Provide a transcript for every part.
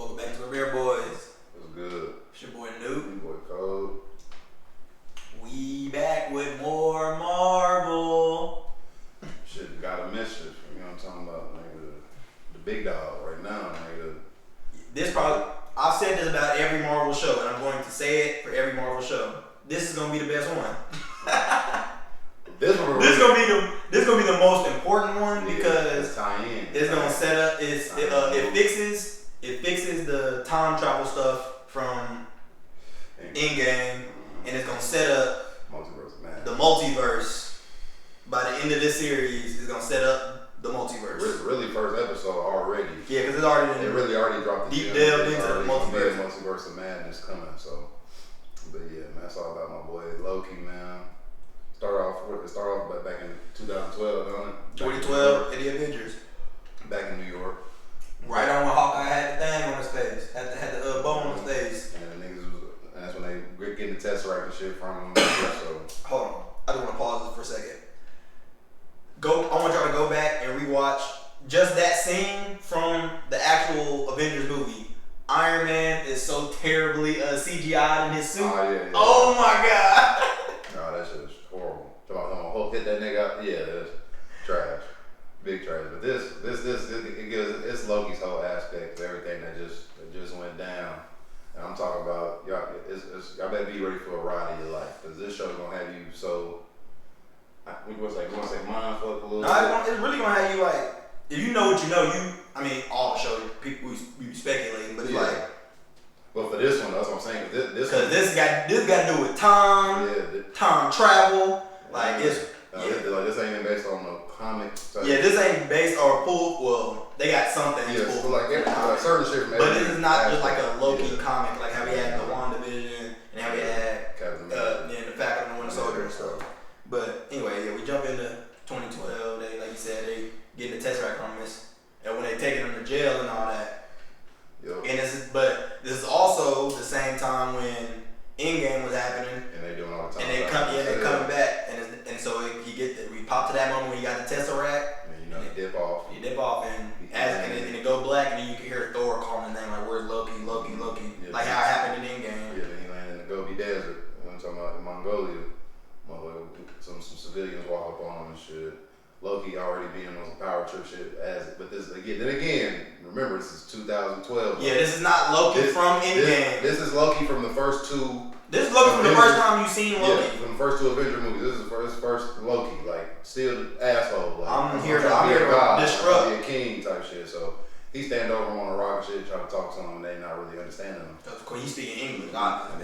Welcome back to the Bear Boys. What's good? It's your boy Nuke. Your boy Code. We back with more Marvel. Shit, got a mischief. You know what I'm talking about? Nigga, the big dog right now, nigga. This probably, I've said this about every Marvel show, and I'm going to say it for every Marvel show. This is gonna be the best one. This gonna be the most important one because it's gonna set up. It fixes the time travel stuff from Endgame, and it's gonna set up the multiverse. By the end of this series, it's gonna set up the multiverse. Really, first episode already. Yeah, because it's already dropped the deep delved into the multiverse. Multiverse of madness coming. So, but yeah, man, that's all about my boy Loki, man. Start off back in 2012, don't it? 2012 in the Avengers. Back in New York. Right on when Hawkeye had the thing on his face, had the bow on his face. And the niggas that's when they getting the Tesseract and shit from him. So hold on, I just want to pause this for a second. I want y'all to go back and rewatch just that scene from the actual Avengers movie. Iron Man is so terribly CGI'd in his suit. Oh yeah. Oh my god. No, that shit is horrible. Hit that nigga up. Yeah, that's trash. Big trash. But this it gives it's Loki's whole aspect of everything that just went down. And I'm talking about y'all. Y'all better be ready for a ride of your life because this show's gonna have you so. We want to say mind fuck a little. No, it's really gonna have you like if you know what you know. All the shows people we be speculating, but it's like. But for this one, that's what I'm saying. This got to do with time, time travel. Like it's like this ain't even based on no comic. This ain't based or pulled. Well, they got something. Yeah, so like certain shit. But this is not just like a Loki comic, like how we had the WandaVision and how we had the Falcon and the Winter Soldier and stuff. But anyway, we jump into 2012. They, like you said, they getting the Tesseract from us, and when they taking them to jail and all that. Yep. And this is also the same time when Endgame was happening, and they doing all the time. And they coming back, and so we pop to that moment when you got the Tesseract. And you dip off. You dip off, and it go black, and then you can hear Thor calling the name like, "Where's Loki? Loki, Loki?" Yeah, like how it happened in Endgame. Yeah, then he landed in the Gobi Desert. I'm talking about in Mongolia. Some civilians walk up on him and shit. Loki already being on some power trip shit but this again, remember this is 2012. Yeah, this is not Loki from Endgame. This is Loki from the first two. This is Loki from the first time you seen Loki. Yeah, from the first two Avenger movies. This is his first Loki, like still asshole. Like, I'm here to disrupt, be a king type shit. So he stand over him on a rock and shit, trying to talk to him, and they not really understanding him. Of course, he's speaking English. But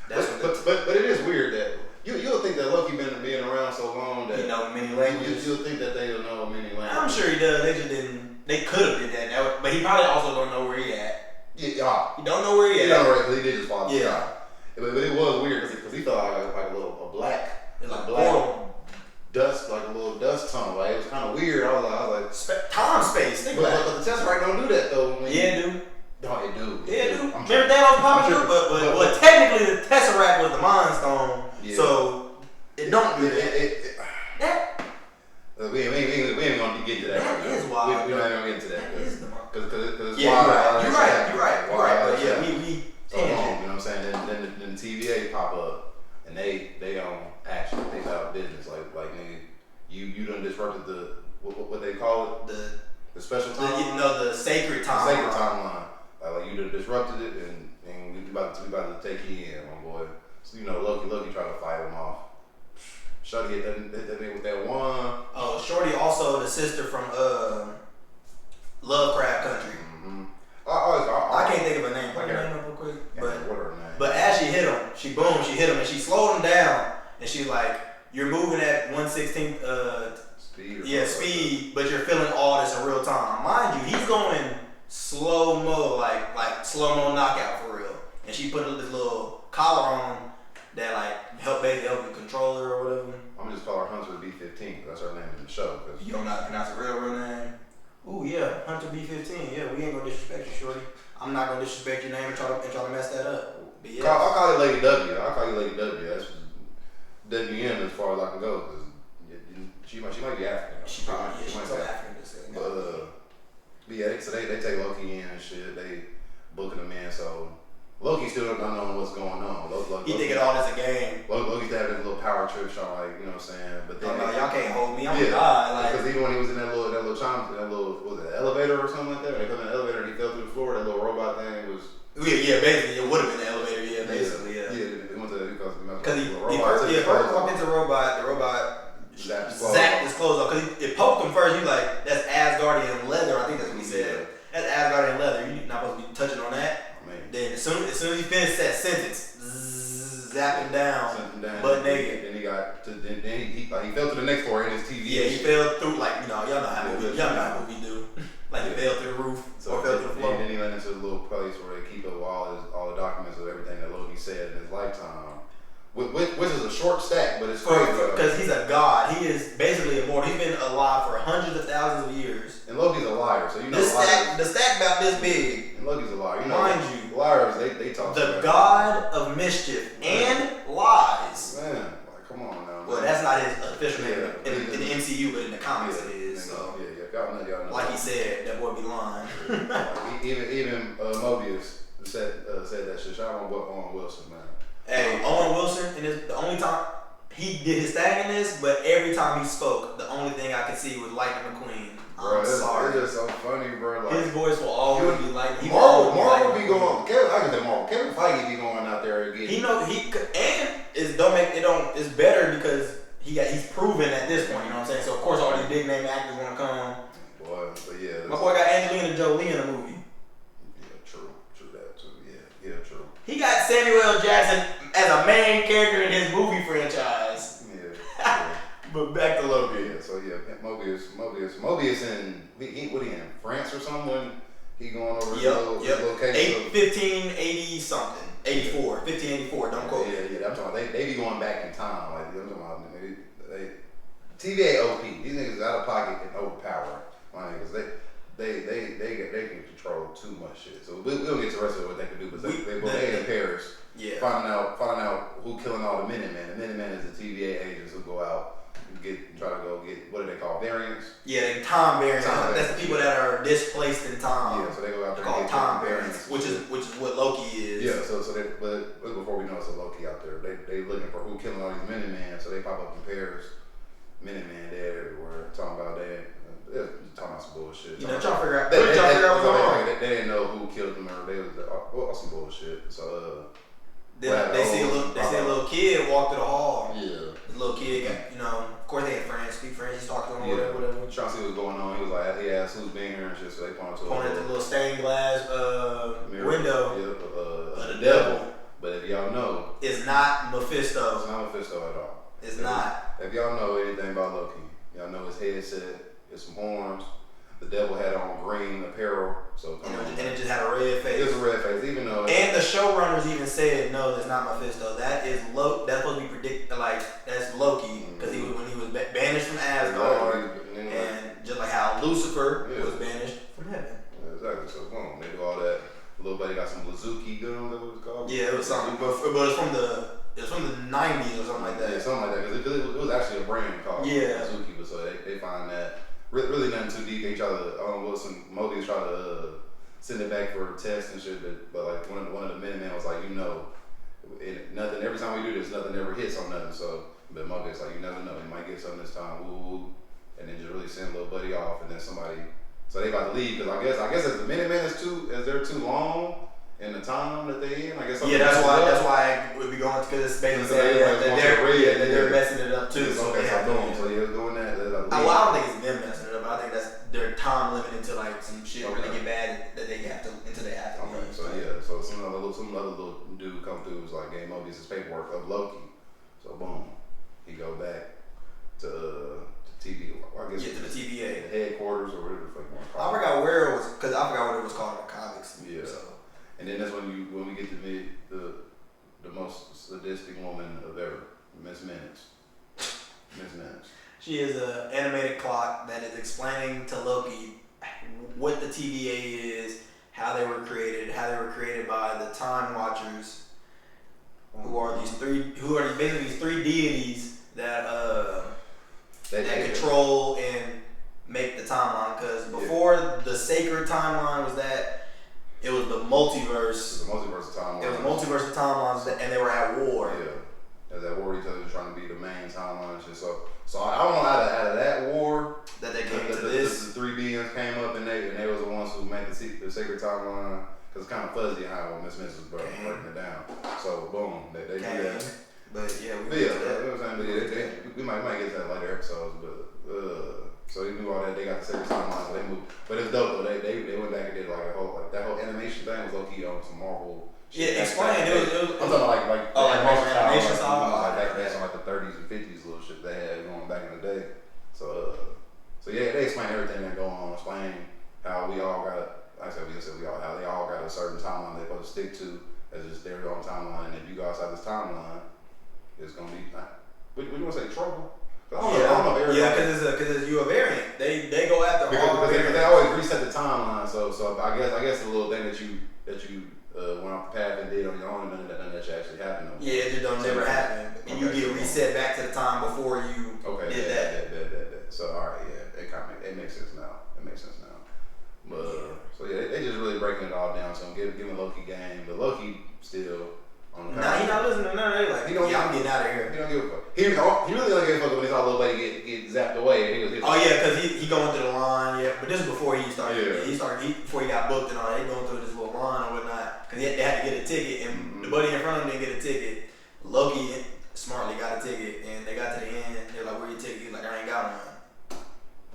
it is weird that. You'll think that Loki being around so long that he know many languages. You'll think that they'll know many languages. I'm sure he does. They just didn't. They could have did that, but he probably also don't know where he at. Yeah, he don't know where he at. He don't know because he did just fall the sky. But it was weird because he felt like a black, dust, like a little dust tunnel. Like it was kind of weird. I was like time space. Think about it. But the Tesseract don't do that though. It do. No, it do. Yeah, it do. Remember Thanos popping through, but technically the Tesseract was the Mind Stone. Yeah. So it don't do that. We ain't gonna get to that. That is wild. We not even get into that. That is the because it's wild. You're right. But yeah, we so long. You know what I'm saying? Then the TVA pop up and they own action. They about business. Like nigga, you done disrupted the what they call it the special time. The sacred timeline. The sacred timeline. Like you done disrupted it and we about to take you in, my boy. So Loki tried to fight him off. Shorty hit that nigga with that one. Oh, Shorty also the sister from Lovecraft Country. Mm-hmm. I can't think of her name. Put her name up real quick. What her name? But as she hit him, she hit him, and she slowed him down, and she's like, "You're moving at 1/16 speed. Speed, but you're feeling all this in real time. Mind you, he's going slow mo, like slow mo knockout for real. And she put this little collar on that like help you control her or whatever. I'm just call her Hunter B-15. That's her name in the show. You don't know how to pronounce her real name. Ooh yeah, Hunter B-15. Yeah, we ain't gonna disrespect you, shorty. I'm not gonna disrespect your name and try to mess that up. But yeah. I'll call you Lady W. I'll call you Lady W. That's WM as far as I can go. Cause she might be African. She probably she's African. But But yeah, so they take Loki in and shit. They booking him in, so Loki still don't know what's going on. He thinking all this a game. Loki's having this little power trip shot, like, you know what I'm saying? But then y'all can't hold me. I'm God. Like, because even when he was in that little what was it, elevator or something like that? When he come in the elevator and he fell through the floor, that little robot thing was. Yeah, basically it would have been the elevator. Yeah, basically, yeah. Yeah, it went to because he first walked into the robot. The robot zapped his clothes off because it poked him first. He was like, "That's Asgardian leather." I think that's what he said. That's Asgardian leather. You're not supposed to be touching on that. Then as soon as he finished that sentence, zap him down, butt naked. Then he got to then he fell to the next floor in his TV. Yeah, he fell through y'all know how we do. Like he fell through the roof or fell through the floor. And then he went into a little place where they keep up all the documents of everything that Loki said in his lifetime. Which is a short stack, but it's crazy. Because he's a god. He is basically immortal. He's been alive for hundreds of thousands of years. And Loki's a liar, so you know. The stack about this big. And Loki's a liar. You know, mind you, liars they talk. The god of mischief and lies. Man, like come on now. Well, that's not his official name in the MCU, but in the comics it is. So y'all know. Like he said, that boy be lying. even Mobius said that shit. Shout out on Wilson, man. Hey, Owen Wilson, the only time he did his thing in this, but every time he spoke, the only thing I could see was Lightning McQueen. I'm sorry. It's just so funny, bro. Like, his voice will always be like Marvel be going. Kevin Feige be going out there again. It's better because he's proven at this point. You know what I'm saying? So of course all these big name actors want to come. Boy, but yeah. My boy got Angelina Jolie in the movie. Yeah, true that too. Yeah, true. He got Samuel L. Jackson as a main character in his movie franchise. Yeah. But back to Loki. Yeah, so Mobius in what he in France or something? He going over his location. 1580 something. 84. 1584. Don't quote. Yeah. I'm talking about they be going back in time. Like I'm talking about they TVA OP. These niggas is out of pocket and overpowered. My niggas they can control too much shit. So we'll get to the rest of what they can do. But they in Paris. Yeah. Finding out who killing all the Minutemen. The Minutemen is the TVA agents who go out and try to go get what do they call variants? Yeah, time variants. That's the people that are displaced in time. Yeah, so they go out there and get time variants, which is what Loki is. Yeah, so but before we know it's a Loki out there, they looking for who killing all these Minutemen. So they pop up in Paris. Minutemen dead everywhere. Talking about talking about some bullshit. You know, trying to figure out what's going on. They didn't know who killed them or they was some bullshit. So they see a little kid walk through the hall. Yeah. The little kid got, of course they had friends, speak French, he's talking to him, whatever. Trying to see what's going on. He was like, he asked who's been here and shit, so they pointed to a little stained glass window of the devil. But if y'all know, it's not Mephisto. It's not Mephisto at all. It's not. If y'all know anything about Loki, y'all know his headset, it's some horns. The devil had on green apparel, so and it just had a red face. It's a red face, even though. And the showrunners even said, no, that's not Mephisto. That is Loki. That's supposed to be predicted. Like that's Loki because when he was banished from Asgard, and just like how Lucifer was banished from heaven. Yeah, exactly. So boom, they do all that. Little buddy got some Lazuki gun. That what it's called. Yeah, it was something, but it's from the 90s or something like that. Yeah, something like that because it was actually a brand called Lazuki, but so they find that. Really nothing too deep. They try to, Mobius tried to send it back for a test and shit, but like one of the Minutemen was like, nothing. Every time we do this, nothing ever hits on nothing. So, but Mobius like, you never know, he might get something this time. Ooh, and then just really send little buddy off, and then somebody. So they about to leave because I guess if the Minutemen they're too long in the time that they in. I guess. Yeah, that's why we'd be going because it's basically they're messing it up too. So they have so he was doing that. I don't think it's them messing it up. I think that's their time limit until like some shit really get bad that they have to until they have to. Okay, leave. So some other little dude come through was like gave Mobius' paperwork of Loki. So boom, he go back to TV. I guess to the TVA, the headquarters or whatever the fuck you want to call it. I forgot where it was because I forgot what it was called in the comics. Yeah. So. And then that's when we get to meet the most sadistic woman of ever, Miss Minutes. She is an animated clock that is explaining to Loki what the TVA is, how they were created by the Time Watchers, who are basically these three deities that control and make the timeline because before the sacred timeline was that it was the multiverse. It was a multiverse timeline. It was a multiverse of timelines, and they were at war. Yeah, as at war with each other, trying to be the main timeline and shit. So I don't know out of that war that they came to this. The three beings came up and they was the ones who made the sacred timeline. Cause it's kind of fuzzy how Miss was breaking it down. So boom, they do that. But yeah, we might get to that later episodes, but so they knew all that. They got the sacred timeline, so they moved. But it's dope though. They went back and did like that whole animation thing was Loki on some Marvel. Yeah, explain. I'm talking like Marvel animation style. Like that's on like the 30s and 50s little shit they had going back in the day. So yeah, they explain everything that go on. Explain how we all got. Like I said, how they all got a certain timeline they're supposed to stick to as just their own timeline. And if you go outside this timeline, it's gonna be. What you want to say, trouble? I don't know because you a variant. They go after all because they always reset the timeline. So I guess the little thing that you went off the path and did on your own, and none of that should actually happen. Yeah, it just don't never happen. And you get reset back to the time before you did that. So all right, yeah, it makes sense now. But so yeah, they just really breaking it all down. So I'm giving Loki game, but Loki still on the. Nah, he not listening to none of that. Like, I'm getting out of here. He don't give a fuck. He really don't give a fuck when he saw little buddy get zapped away. And because he going through the line. Yeah, but this is before he started. Yeah. Before he got booked and all. They going through this little line or whatnot because they had to get a ticket, and the buddy in front of him didn't get a ticket. Loki smartly got a ticket, and they got to the end. They're like, "Where your ticket?" He's like, "I ain't got one."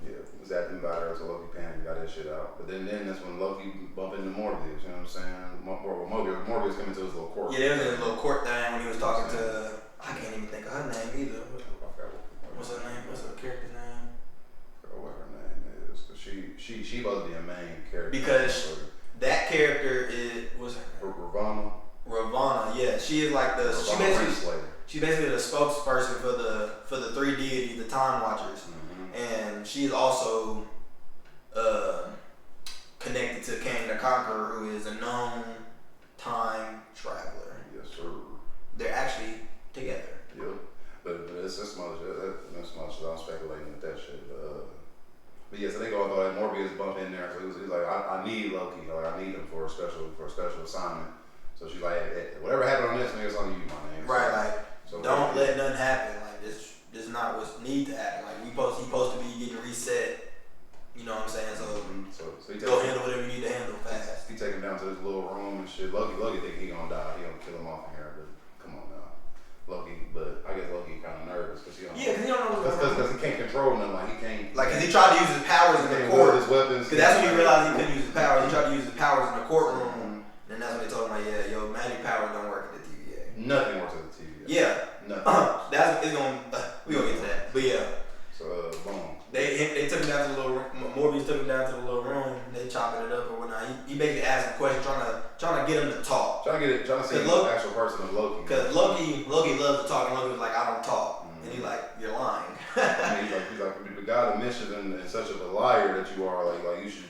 Yeah, zapped him by her, so Loki panicked, got that shit out. But then that's when Loki bumped into Morbius, you know what I'm saying? Morbius coming to his little court. Yeah, there was a little court thing when he was talking to, I can't even think of her name either. What's her name? What's her character's name? I forgot what her name is. But she supposed to be a main character. Because that character what's her name? Ravonna, yeah. She is like she's basically the spokesperson for the three deities, the Time Watchers. And she's also connected to Kang the Conqueror, who is a known time traveler. Yes, sir. They're actually together. Yep. But it's much I'm speculating with that shit. But yeah, so they go and throw that Morbius bump in there. So he's like, I need Loki. Like, I need him for a special assignment. So she's like, hey, whatever happened on this, nigga, it's on you, my name. Right, so don't let nothing happen. Like this is not what's need to happen. Like he supposed to be getting reset. You know what I'm saying? So he go handle whatever you need to handle fast. He take him down to this little room and shit. Loki think he gonna die. He gonna kill him off in here, but come on now. But I guess Loki kind of nervous because he don't know because he can't control nothing. Like he can't. Like because he tried to use his powers in the court. His weapons. Because that's when he realized he couldn't use his powers. He tried to use his powers in the courtroom, and that's when they told him like, yeah, your magic powers don't work at the TVA. Nothing works at the TVA. Yeah. Nothing. We gonna get to that. But yeah. So boom. They took him down to the little Morbius took him down to the little room. They chopping it up or whatnot. He basically asked him questions, trying to get him to talk. Trying to see the actual person of Loki. Because Loki loves to talk, and Loki was like, I don't talk, and he's like, you're lying. he's like the God of mischief and such a liar that you are. Like you should.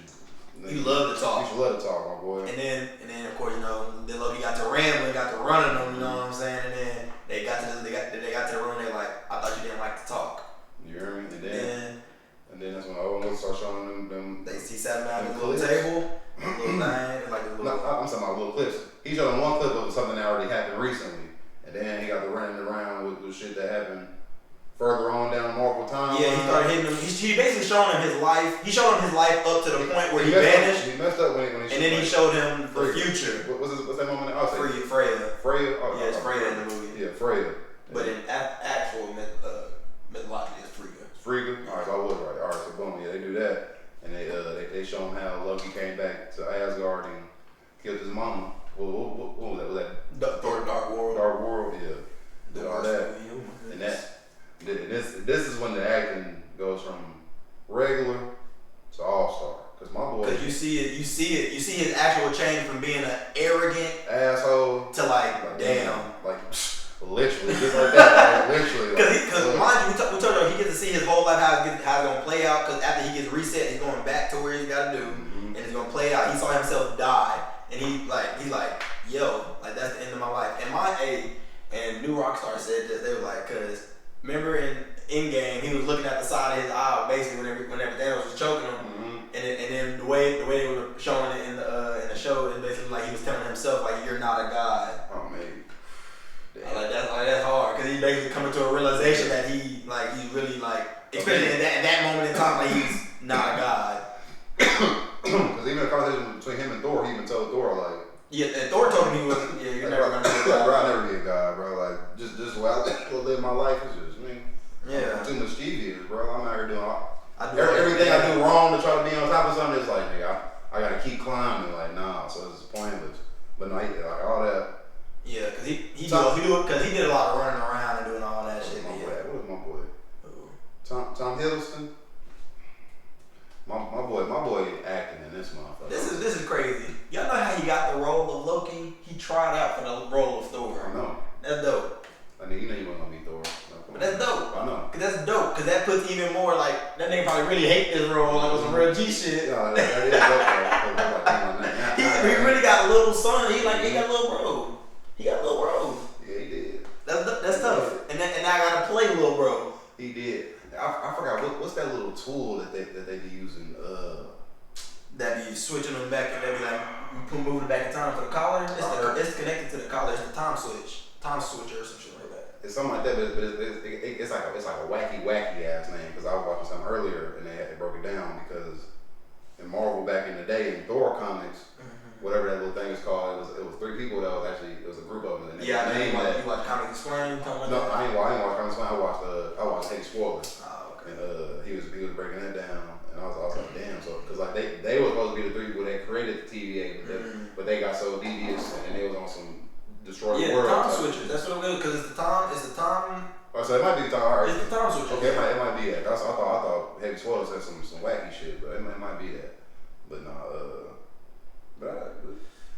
You love to talk. You should love to talk, my boy. And then of course then Loki got to rambling, got to running them. You know what I'm saying? And then they got to the room. They like, I thought you didn't like to talk. You hear me? And then that's when Owen started showing them. He sat down at a little table, a little thing, like a little. No, I'm talking about little clips. He showed them one clip of something that already happened recently, and then he got to running around with shit that happened further on down Marvel time. Yeah, he started hitting him. He basically showed him his life. He showed him his life up to the point where he vanished. He messed up when he. And then he showed him the future. What's that moment? I'll say Freya. Freya. Oh, yeah, it's Freya in the movie. Yeah, Freya. But in actual mythology, it's Frigga. Frigga? Alright, so I was right. Alright, so boom, yeah, they do that. And they show him how Loki came back to Asgard and killed his mama. What was that? Was that Dark World? Dark World, yeah. Did all that. And this is when the acting goes from regular to all-star. Cause my boy. Cause you see his actual change from being an arrogant asshole to like damn. Like literally, just like that. Like, literally. Because mind you, we told you he gets to see his whole life how it's gonna play out. Because after he gets reset, he's going back to where he's got to do, and it's gonna play out. He saw himself die, and he's like, yo, like that's the end of my life. And New Rockstar said this. They were like, cause remember in Endgame, he was looking at the side of his eye, basically whenever Thanos was choking him. himself, like you're not a god. Oh man. That's hard because he basically coming to a realization that he's really especially in that moment in time, like he's not a god. Because even the conversation between him and Thor, he even told Thor like. Yeah, and Thor told him he wasn't. Yeah, you're never gonna be a god. Bro, I'll never be a god, bro. Like just the way I live my life is just me. Yeah. I'm too mischievous, bro. I'm out here doing everything I do wrong to try to be on top of something. It's like, nigga, I gotta keep climbing. Like, nah, so it's pointless. But no, like all that. Yeah, because he did a lot of running around and doing all that shit. What was my boy? Tom Hiddleston. My boy acting in this motherfucker. This is crazy. Y'all know how he got the role of Loki? He tried out for the role of Thor. I know. That's dope. I mean, you know you wasn't gonna be Thor. But that's dope. I know. Cause that's dope. Cause that puts even more like that nigga probably really hate this role. Like it was some real G shit. Yeah, that is dope. He really got a little son. He got a little bro. He got a little bro. Yeah, he did. That's tough. And I gotta play little bro. He did. I forgot what's that little tool that they be using. That be switching them back and they be like moving it back in time for the collar. It's connected to the collar. It's the time switcher or some shit like that. It's something like that, but it's like a wacky ass name. Because I was watching something earlier and they broke it down because in Marvel back in the day in Thor comics, whatever that little thing is called, it was three people that was actually it was a group of them. And you watch Comics Explained? No, I ain't watch Comics Explained. I watched Hey Spoilers. Oh, okay. And he was breaking that down, and I was like, damn. So because like they were supposed to be the three people that created the TVA, but they got so devious and they was on some destroy the world. Yeah, time switchers. That's what it was because it's the time. Oh, so it might be the time. All right. It's the time switcher. Okay, it might be that. I thought Heavy Spoilers had some wacky shit, but it might be that. But no,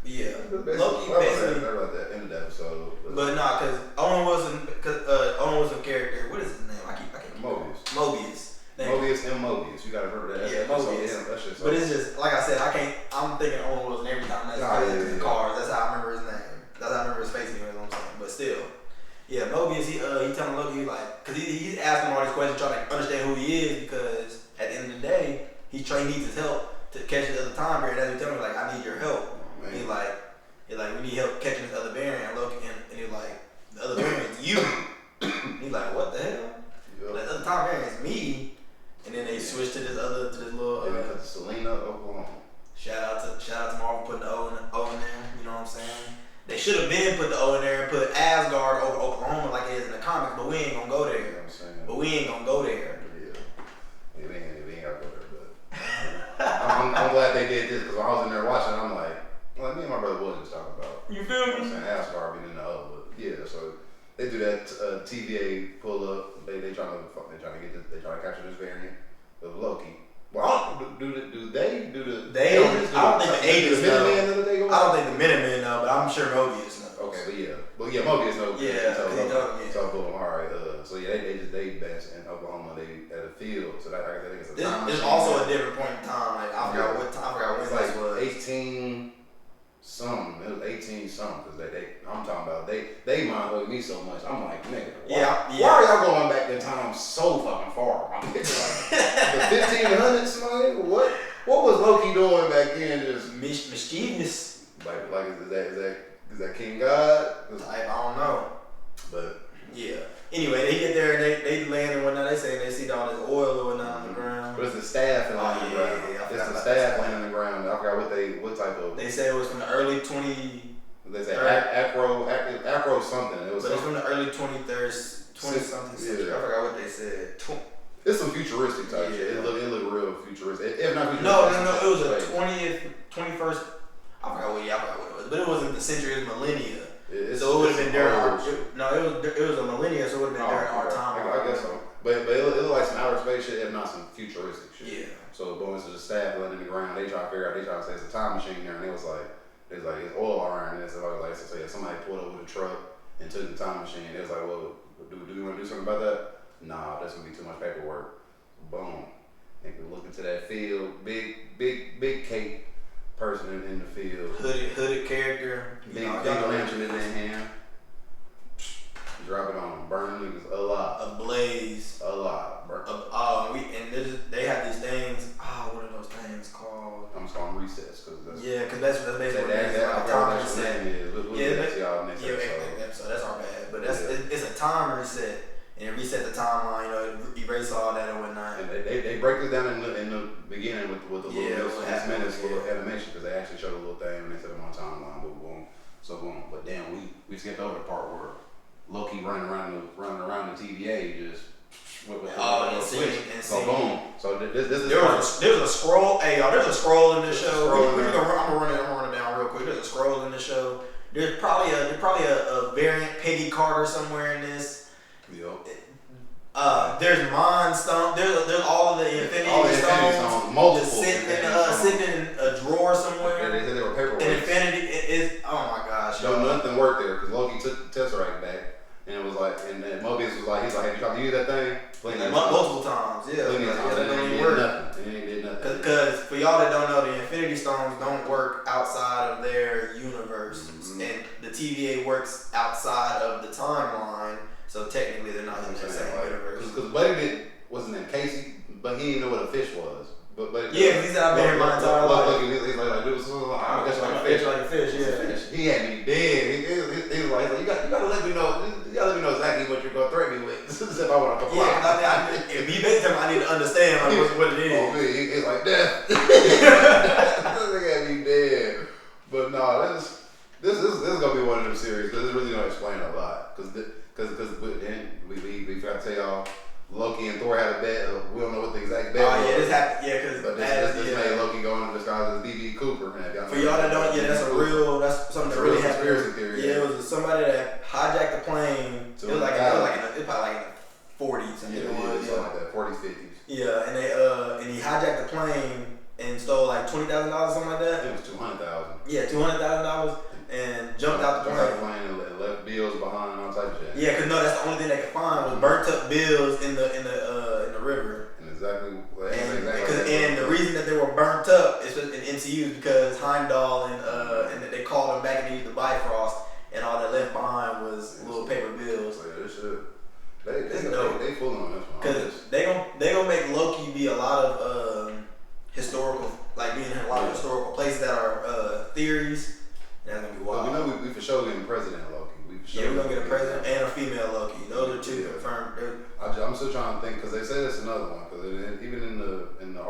yeah. Loki basically. I read that end of the episode. But nah, because Owen was a character. What is his name? I can't Mobius. Mobius. You gotta remember that. Yeah, Mobius. But it's just like I said. I'm thinking Owen Wilson every time that's cars. That's how I remember his name. That's how I remember his face. You know what I'm saying? But still, yeah, Mobius. He telling Loki like, cause he's asking all these questions, trying to understand who he is. Because at the end of the day, he needs his help to catch this other time period. That's what he's telling me. Like, I need your help. And he's like, we need help catching this other variant. Look, and he's like, the other variant's you. He's like, what the hell? Yep. The other time variant's me. And then they switch to this little. Selena, Oklahoma. Shout out to Marvel putting the O in there. You know what I'm saying? They should have been put the O in there and put Asgard over Oklahoma like it is in the comics, but we ain't gonna go there. You know what I'm saying? But we ain't gonna go there. Yeah, we ain't gotta go there. But I'm glad they did this because when I was in there watching, I'm like me and my brother was just talking about. You feel me? I'm saying Asgard being in the O, but yeah, so they do that TVA pull up. They trying to capture this variant of Loki. Well, do they do the? I don't think the agents know. I don't think the Minutemen know, but I'm sure Mobius knows. Okay, but Mobius knows. Yeah, so boom. All right. So yeah, they best in Oklahoma. They at a field. So I think it's a time. There's also a different point in time. Like I forgot what time. I forgot when this was. 18 something. It was 18 something because I'm talking about they mind blowing me so much. I'm like, nigga, why are y'all going back in time so fucking far? I'm like, the 1500s, man. What was Loki doing back then? Just mischievous. Like is that King God? I don't know. But yeah. Anyway, they get there and they land and whatnot. They say they see all this oil or whatnot on the ground. But it's the staff and on the ground. It's the staff laying on the ground. I forgot what type of. They say it was from the early 20. They say acro something. It was. But it's from the early 23rd, 20 something century. Yeah. I forgot what they said. It's some futuristic type shit. It looked real futuristic. If not futuristic. No. It was a 20th, 21st. I forgot what it was, but it wasn't the century. It was millennia. So it would have been during our. It was a millennia, so it would have been during our time. I guess so. But it looked like some outer space shit, if not some futuristic shit. Yeah. So going to the staff laying in the ground, they try to figure out. They try to say it's a time machine there, and it was like it's oil around it. So I was like, so yeah, somebody pulled over the truck and took the time machine. It was like, well, do we want to do something about that? Nah, that's gonna be too much paperwork. Boom. And we look into that field, big cape person in the field. Hooded character. Big lantern in their hand. Drop it on them. Burn niggas alive. Ablaze. Alive. They have these things. What are those things called? I'm just calling recess because that's basically what it is. saying is, we'll get to y'all next episode. So that's our bad. But it's a time reset. And it reset the timeline, erase all that and whatnot. And they break this down in the beginning with the little minutes little animation, because they actually showed a little thing and they set them on timeline. Boom. So boom. But damn, we skipped over the part where Loki running around the TVA just with the switch. So boom. So this is there's a scroll. Hey y'all, there's a scroll in this show. I'm gonna run it down real quick. There's a scroll in this show. There's probably a variant Peggy Carter somewhere in this. Yep. There's Mind Stone. There's all of the Infinity Stones. Multiple. Sitting in a drawer somewhere. And they said they were paperweights. And Infinity is. Oh my gosh. Nothing worked there because Loki took the Tesseract back. And it was like, and Mobius was like, he's like, have you tried to use that thing? Multiple times, yeah. That didn't work. It did nothing. Because for y'all that don't know, the Infinity Stones don't work outside of their universe, and the TVA works outside of the timeline. So technically, they're not in the same universe. Because Buddy wasn't in Casey, but he didn't know what a fish was. But yeah, because he said I've been here my entire life. He's like, dude, I guess like a fish. Like a fish, yeah. He had me dead. He was like, you gotta let me know. You gotta let me know exactly what you're gonna threaten me with. If I want to comply. Yeah, if he makes him, I need to understand what it is. Oh, me, it's like death. They had me dead. But no, this is gonna be one of them series because it's really gonna explain a lot. Because then we forgot to tell y'all, Loki and Thor had a bet. We don't know what the exact bet was. Oh yeah, this happened. Yeah, because this made Loki go into disguise as D.B. Cooper. For y'all that don't, that's something that really happened. Conspiracy theory. Yeah, it was somebody that hijacked the plane. It was probably like in the 40s. Something like that, 40s, 50s. Yeah, and he hijacked the plane and stole like $20,000, something like that. It was $200,000. Yeah, $200,000. And jumped out the plane. And left bills behind and all type of shit. Yeah, cause that's the only thing they could find was burnt up bills in the river. And exactly. And the reason that they were burnt up is in MCU is because Heimdall and they called them back and they used the Bifrost, and all that left behind was little paper bills. So this shit. They fooling on this one. Cause they gonna make Loki be a lot of historical, like being in a lot of historical places that are theories. That's gonna be wild. Well, we know we for sure getting President Loki. We're gonna get a president and a female Loki. Those are two confirmed. I'm still trying to think because they said it's another one. Because even in the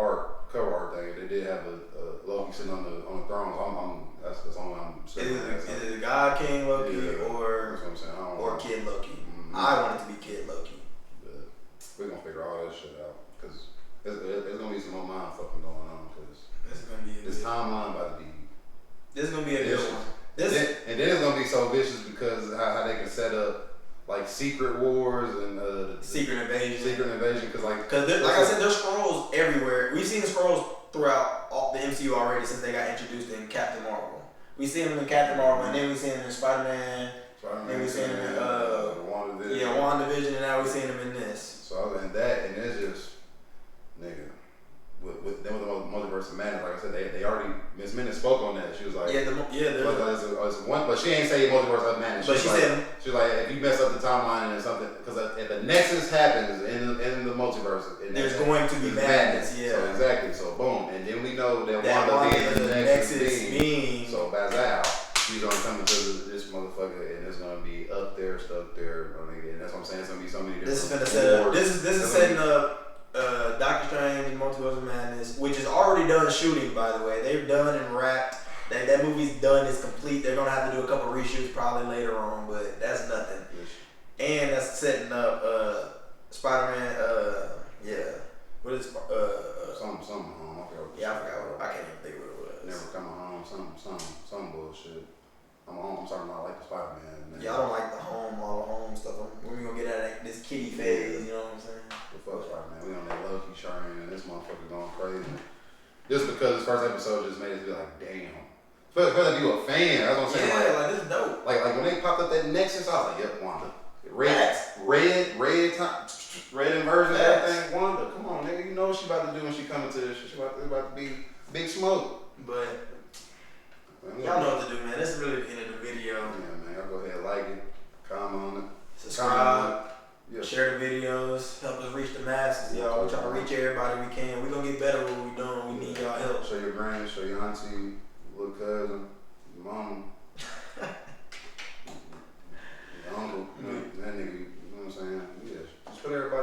cover art thing, they did have a Loki sitting on the throne. That's the only I'm saying. Is it the God King Loki or that's what I'm saying. or Kid Loki? Mm-hmm. I want it to be Kid Loki. But we're gonna figure all that shit out because there's gonna be some more mind fucking going on because this timeline about to be. This is gonna be a good one. And then it's gonna be so vicious because how they can set up like secret wars and secret invasion. Because like I said, there's scrolls everywhere. We've seen the scrolls throughout all the MCU already since they got introduced in Captain Marvel. We seen them in Captain Marvel, and then we seen them in Spider-Man. Then we seen them in WandaVision, and now we seen them in this. So other than that, and it's just nigga. With the multiverse of madness, like I said, they already Miss Minute spoke on that. She was like, it's one, but she ain't say multiverse of madness. But she said if you mess up the timeline or something, because if the nexus happens in the multiverse, there's going to be madness. Yeah, so exactly. So boom, and then we know that Wanda is the nexus being. So Bazal, she's gonna come into this motherfucker, and it's gonna be up there, stuck there, and that's what I'm saying. It's gonna be so many different. This is gonna set up. This is setting up. Doctor Strange and Multiverse of Madness, which is already done shooting, by the way. They've done and wrapped. That movie's done. It's complete. They're gonna have to do a couple reshoots probably later on, but that's nothing. And that's setting up Spider-Man. What is something home? I forgot. I can't even think what it was. Never coming home. Some bullshit. I'm starting to not like the Spider-Man. Yeah, I don't like all the home stuff. When we gonna get out of this kitty phase, you know what I'm saying? Fuck Spider-Man, we on that Loki train and this motherfucker going crazy. Just because this first episode just made us be like, damn. Especially if you a fan, that's what I'm saying. Yeah, like this is dope. Like when they popped up that Nexus, I was like, yep, Wanda. Red inversion, everything. Wanda, come on, nigga, you know what she about to do when she coming to this shit. She about to be big smoke. But y'all know what to do, man. This is really the end of the video. Yeah, man, y'all go ahead, like it, comment on it, subscribe. Yeah. Share the videos, help us reach the masses, y'all. We're trying to reach everybody we can. We're going to get better at what we're doing. We need y'all help. Show your grand, show your auntie, little cousin, your mama. put everybody